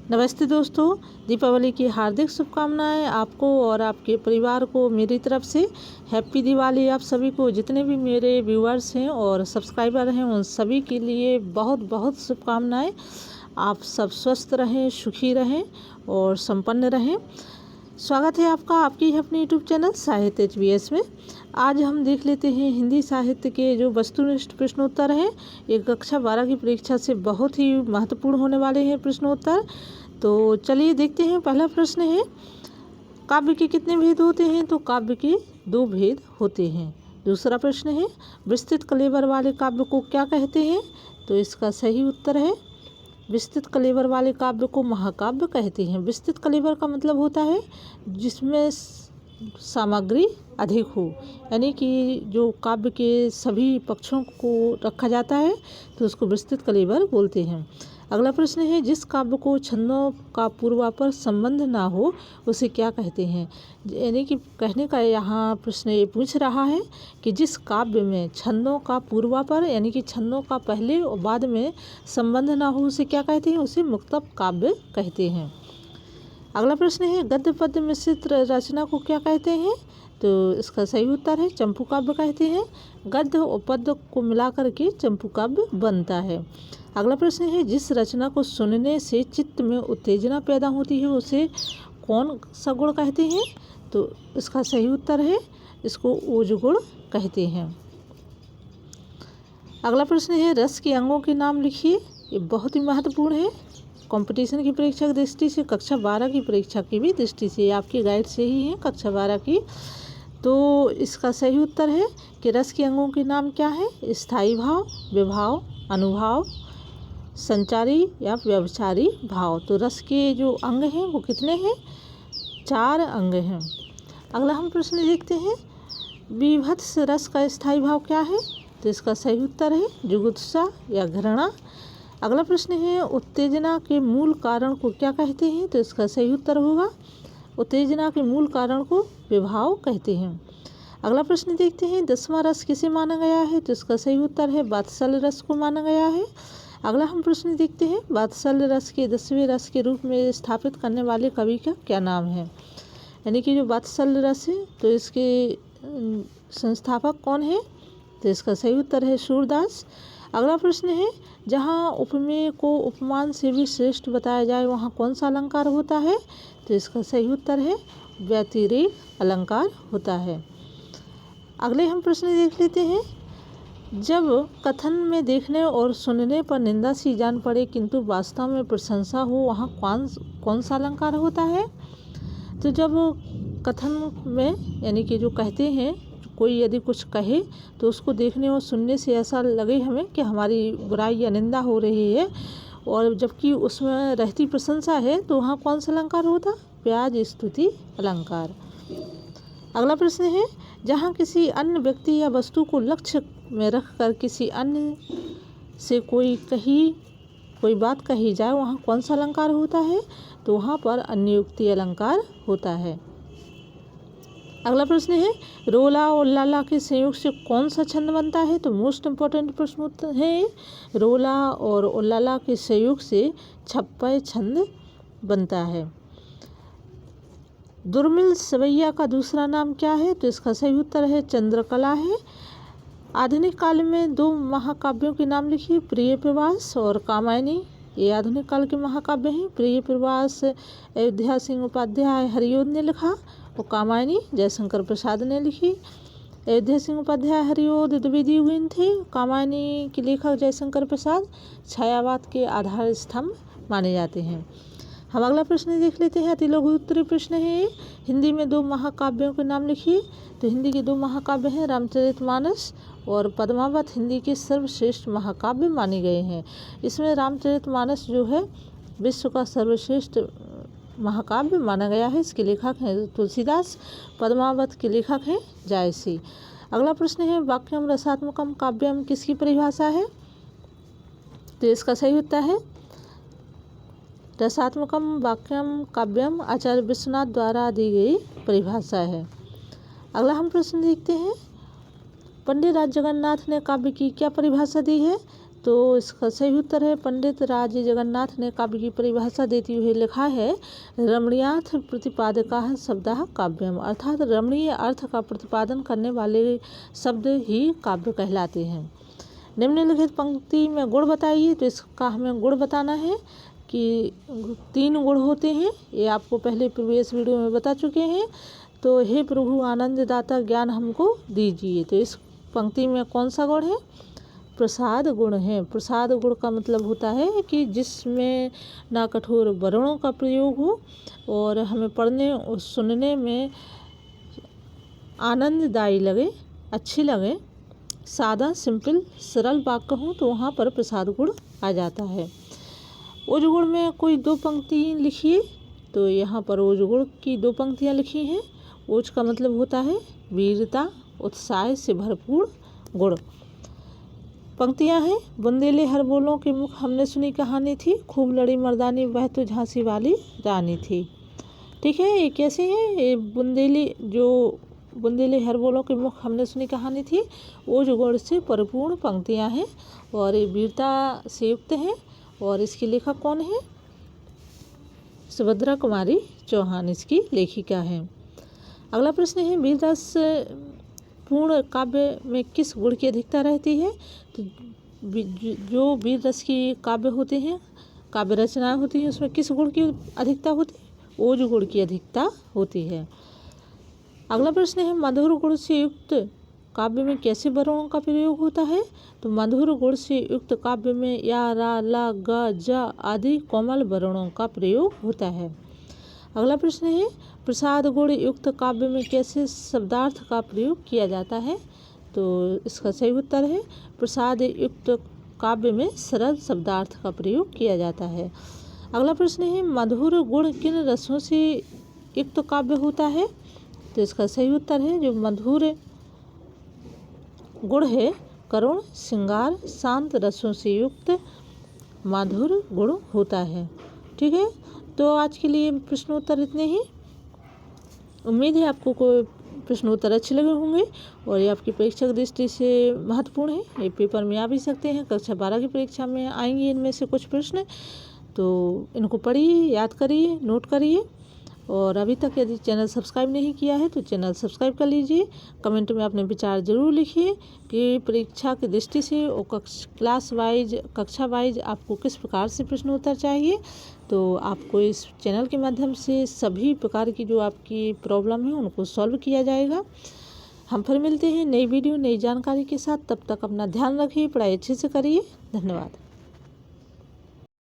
नमस्ते दोस्तों, दीपावली की हार्दिक शुभकामनाएं आपको और आपके परिवार को मेरी तरफ से। हैप्पी दिवाली। आप सभी को, जितने भी मेरे व्यूअर्स हैं और सब्सक्राइबर हैं, उन सभी के लिए बहुत बहुत शुभकामनाएं। आप सब स्वस्थ रहें, सुखी रहें और संपन्न रहें। स्वागत है आपका आपकी अपनी यूट्यूब चैनल साहित्य HBS में। आज हम देख लेते हैं हिंदी साहित्य के जो वस्तुनिष्ठ प्रश्नोत्तर हैं। ये कक्षा 12 की परीक्षा से बहुत ही महत्वपूर्ण होने वाले हैं प्रश्नोत्तर। तो चलिए देखते हैं। पहला प्रश्न है, काव्य के कितने भेद होते हैं? तो काव्य के 2 भेद होते हैं। दूसरा प्रश्न है, विस्तृत कलेवर वाले काव्य को क्या कहते हैं? तो इसका सही उत्तर है, विस्तृत कलेवर वाले काव्य को महाकाव्य कहते हैं। विस्तृत कलेवर का मतलब होता है जिसमें सामग्री अधिक हो, यानी कि जो काव्य के सभी पक्षों को रखा जाता है तो उसको विस्तृत कलेवर बोलते हैं। अगला प्रश्न है, जिस काव्य को छंदों का पूर्वापर संबंध ना हो उसे क्या कहते हैं? यानी कि कहने का यहाँ प्रश्न ये पूछ रहा है कि जिस काव्य में छंदों का पूर्वापर यानी कि छंदों का पहले और बाद में संबंध ना हो उसे क्या कहते हैं? उसे मुक्तक काव्य कहते हैं। अगला प्रश्न है, गद्य पद्य मिश्रित रचना को क्या कहते हैं? तो इसका सही उत्तर है, चंपू काव्य कहते हैं। गद्य और पद्य को मिलाकर के चंपू काव्य बनता है। अगला प्रश्न है, जिस रचना को सुनने से चित्त में उत्तेजना पैदा होती है उसे कौन सा गुण कहते हैं? तो इसका सही उत्तर है, इसको ओज गुण कहते हैं। अगला प्रश्न है, रस के अंगों के नाम लिखिए। ये बहुत ही महत्वपूर्ण है कंपटीशन की परीक्षा की दृष्टि से, कक्षा 12 की परीक्षा की भी दृष्टि से, आपकी गाइड से ही है कक्षा 12 की। तो इसका सही उत्तर है कि रस के अंगों के नाम क्या है? स्थायी भाव, विभाव, अनुभाव, संचारी या व्यवचारी भाव। तो रस के जो अंग हैं वो कितने हैं? 4 अंग हैं। अगला हम प्रश्न देखते हैं, विभत्स रस का स्थायी भाव क्या है? तो इसका सही उत्तर है जुगुप्सा या घृणा। अगला प्रश्न है, उत्तेजना के मूल कारण को क्या कहते हैं? तो इसका सही उत्तर होगा, उत्तेजना के मूल कारण को विभाव कहते हैं। अगला प्रश्न देखते हैं, 10वां रस किसे माना गया है? तो इसका सही उत्तर है वात्सल्य रस को माना गया है। अगला हम प्रश्न देखते हैं, वात्सल्य रस के 10वें रस के रूप में स्थापित करने वाले कवि का क्या नाम है? यानी कि जो वात्सल्य रस है तो इसके संस्थापक कौन है? तो इसका सही उत्तर है सूरदास। अगला प्रश्न है, जहाँ उपमेय को उपमान से भी श्रेष्ठ बताया जाए वहाँ कौन सा अलंकार होता है? तो इसका सही उत्तर है व्यतिरेक अलंकार होता है। अगले हम प्रश्न देख लेते हैं, जब कथन में देखने और सुनने पर निंदा सी जान पड़े किंतु वास्तव में प्रशंसा हो वहाँ कौन सा अलंकार होता है? तो जब कथन में यानी कि जो कहते हैं, कोई यदि कुछ कहे तो उसको देखने और सुनने से ऐसा लगे हमें कि हमारी बुराई या निंदा हो रही है और जबकि उसमें रहती प्रशंसा है, तो वहाँ कौन सा अलंकार होता? प्याज स्तुति अलंकार। अगला प्रश्न है, जहाँ किसी अन्य व्यक्ति या वस्तु को लक्ष्य में रखकर किसी अन्य से कोई बात कही जाए वहाँ कौन सा अलंकार होता है? तो वहाँ पर अन्योक्ति अलंकार होता है। अगला प्रश्न है, रोला और लाला के संयोग से कौन सा छंद बनता है? तो मोस्ट इम्पोर्टेंट प्रश्न है, रोला और लाला के संयोग से छप्पय छंद बनता है। दुर्मिल सवैया का दूसरा नाम क्या है? तो इसका सही उत्तर है चंद्रकला है। आधुनिक काल में 2 महाकाव्यों के नाम लिखिए, प्रिय प्रवास और कामायनी। ये आधुनिक काल के महाकाव्य हैं। प्रिय प्रवास अयोध्या सिंह उपाध्याय हरिओद ने लिखा और कामायनी जयशंकर प्रसाद ने लिखी। अयोध्या सिंह उपाध्याय हरिओद द्विवेदी हुए थे। कामायनी के लेखक जयशंकर प्रसाद छायावाद के आधार स्तंभ माने जाते हैं। हम अगला प्रश्न देख लेते हैं, अति लघु उत्तरीय प्रश्न है, हिंदी में 2 महाकाव्यों के नाम लिखिए। तो हिंदी के 2 महाकाव्य हैं रामचरितमानस और पद्मावत, हिंदी के सर्वश्रेष्ठ महाकाव्य माने गए हैं। इसमें रामचरितमानस जो है विश्व का सर्वश्रेष्ठ महाकाव्य माना गया है। इसके लेखक हैं तुलसीदास। पद्मावत के लेखक हैं जायसी। अगला प्रश्न है, वाक्यम रसात्मकम काव्यम किसकी परिभाषा है? तो इसका सही उत्तर है रसात्मकम वाक्यम काव्यम आचार्य विश्वनाथ द्वारा दी गई परिभाषा है। अगला हम प्रश्न देखते हैं, पंडित राज जगन्नाथ ने काव्य की क्या परिभाषा दी है? तो इसका सही उत्तर है पंडित राज जगन्नाथ ने काव्य की परिभाषा देते हुए लिखा है रमणीयार्थ प्रतिपादकाः शब्दाः काव्यम, अर्थात रमणीय अर्थ का प्रतिपादन करने वाले शब्द ही काव्य कहलाते हैं। निम्नलिखित पंक्ति में गुण बताइए। तो इसका हमें गुण बताना है कि 3 गुण होते हैं, ये आपको पहले प्रीवियस वीडियो में बता चुके हैं। तो हे प्रभु आनंददाता ज्ञान हमको दीजिए, तो इस पंक्ति में कौन सा गुण है? प्रसाद गुण है। प्रसाद गुण का मतलब होता है कि जिसमें ना कठोर वर्णों का प्रयोग हो और हमें पढ़ने और सुनने में आनंददायी लगे, अच्छी लगे, सादा सिंपल सरल वाक्य हो, तो वहाँ पर प्रसाद गुण आ जाता है। ओज गुण में कोई 2 पंक्ति लिखिए। तो यहाँ पर ओज गुण की 2 पंक्तियाँ लिखी हैं। ओज का मतलब होता है वीरता, उत्साह से भरपूर गुण। पंक्तियाँ हैं बुंदेले हर बोलों के मुख हमने सुनी कहानी थी, खूब लड़ी मर्दानी वह तो झांसी वाली रानी थी। ठीक है, ये कैसे है? ये बुंदेले हर बोलों के मुख हमने सुनी कहानी थी, ओज गुण से परिपूर्ण पंक्तियाँ हैं और ये वीरता से युक्त हैं। और इसकी लेखक कौन है? सुभद्रा कुमारी चौहान इसकी लेखिका है। अगला प्रश्न है वीररस पूर्ण काव्य में किस गुण की अधिकता रहती है? तो जो वीर रस की काव्य होते हैं, काव्य रचनाएं होती हैं, उसमें किस गुण की अधिकता होती है? ओज गुण की अधिकता होती है। अगला प्रश्न है मधुर गुण से युक्त काव्य में कैसे वर्णों का प्रयोग होता है? तो मधुर गुण से युक्त काव्य में या, रा, ला, ग, ज आदि कोमल वर्णों का प्रयोग होता है। अगला प्रश्न है प्रसाद गुण युक्त काव्य में कैसे शब्दार्थ का प्रयोग किया जाता है? तो इसका सही उत्तर है प्रसाद युक्त काव्य में सरल शब्दार्थ का प्रयोग किया जाता है। अगला प्रश्न है मधुर गुण किन रसों से युक्त काव्य होता है? तो इसका सही उत्तर है जो मधुर गुण है करुण, श्रृंगार, शांत रसों से युक्त मधुर गुण होता है। ठीक है, तो आज के लिए प्रश्नोत्तर इतने ही। उम्मीद है आपको कोई प्रश्नोत्तर अच्छे लगे होंगे और ये आपकी परीक्षा की दृष्टि से महत्वपूर्ण है। ये पेपर में आ भी सकते हैं, कक्षा 12 की परीक्षा में आएंगे इनमें से कुछ प्रश्न। तो इनको पढ़िए, याद करिए, नोट करिए और अभी तक यदि चैनल सब्सक्राइब नहीं किया है तो चैनल सब्सक्राइब कर लीजिए। कमेंट में अपने विचार ज़रूर लिखिए कि परीक्षा की दृष्टि से और क्लास वाइज, कक्षा वाइज आपको किस प्रकार से प्रश्नोत्तर चाहिए। तो आपको इस चैनल के माध्यम से सभी प्रकार की जो आपकी प्रॉब्लम है उनको सॉल्व किया जाएगा। हम फिर मिलते हैं नई वीडियो, नई जानकारी के साथ। तब तक अपना ध्यान रखिए, पढ़ाई अच्छे से करिए। धन्यवाद।